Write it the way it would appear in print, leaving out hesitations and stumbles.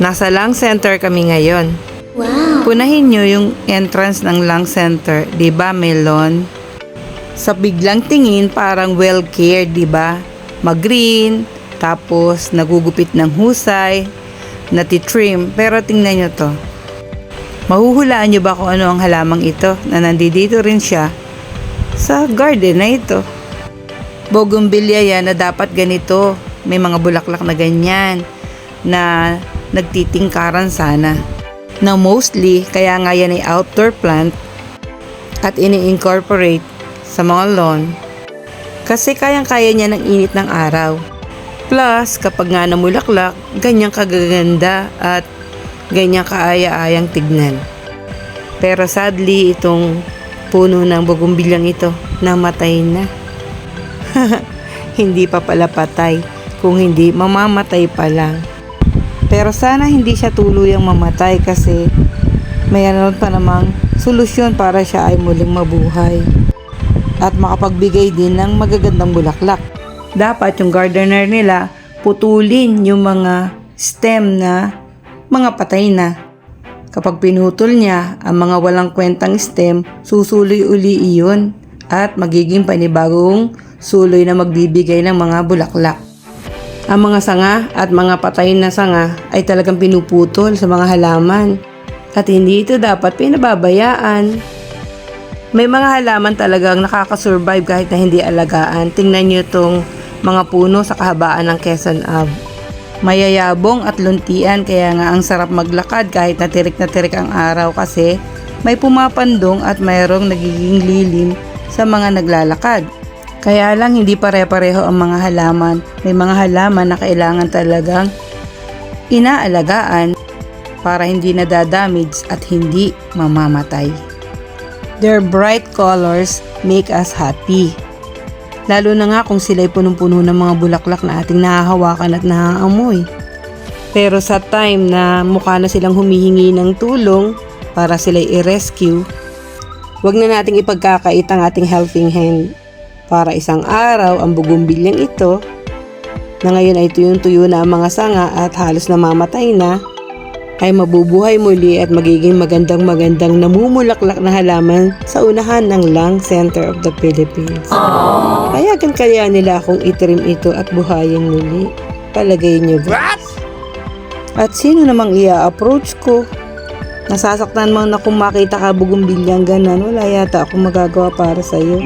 Nasa lung center kami ngayon. Wow! Punahin nyo yung entrance ng lung center, di ba may lawn? Sa biglang tingin parang well cared, di ba? Mag-green, tapos nagugupit ng husay, natitrim, pero tingnan nyo to. Mahuhulaan nyo ba kung ano ang halamang ito na nandito rin siya sa garden na ito? Bougainvillea yan na dapat ganito. May mga bulaklak na ganyan na nagtitingkaran sana. Now mostly, kaya nga yan ay outdoor plant at ini-incorporate sa mga lawn kasi kayang-kaya niya ng init ng araw. Plus, kapag nga namulaklak, ganyang kagaganda at ganyang kaaya-ayang tignan. Pero sadly, itong puno ng bougainvilleang ito, namatay na. Hindi pa pala patay, kung hindi mamamatay pa lang. Pero sana hindi siya tuluyang mamatay kasi mayroon pa namang solusyon para siya ay muling mabuhay at makapagbigay din ng magagandang bulaklak. Dapat yung gardener nila putulin yung mga stem na mga patay na. Kapag pinutol niya ang mga walang kwentang stem, susuloy uli iyon at magiging panibagong suloy na magbibigay ng mga bulaklak. Ang mga sanga at mga patay na sanga ay talagang pinuputol sa mga halaman at hindi ito dapat pinababayaan. May mga halaman talagang nakakasurvive kahit na hindi alagaan. Tingnan nyo itong mga puno sa kahabaan ng Quezon Ave. Mayayabong at luntian kaya nga ang sarap maglakad kahit na tirik ang araw kasi may pumapandong at mayroong nagiging lilim sa mga naglalakad. Kaya lang hindi pare-pareho ang mga halaman. May mga halaman na kailangan talagang inaalagaan para hindi nadadamage at hindi mamamatay. Their bright colors make us happy. Lalo na nga kung sila'y punong-puno ng mga bulaklak na ating nahahawakan at nahaamoy. Pero sa time na mukha na silang humihingi ng tulong para sila'y i-rescue, wag na nating ipagkakait ang ating helping hand. Para isang araw, ang bougainvilleang ito, na ngayon ay tuyong-tuyo na ang mga sanga at halos namamatay na, ay mabubuhay muli at magiging magandang namumulaklak na halaman sa unahan ng lung center of the Philippines. Payagan kaya nila akong itrim ito at buhayin muli. Palagay nyo guys. At sino namang i-approach ko? Nasasaktan man na kung makita ka bougainvilleang ganan, wala yata akong magagawa para sa'yo.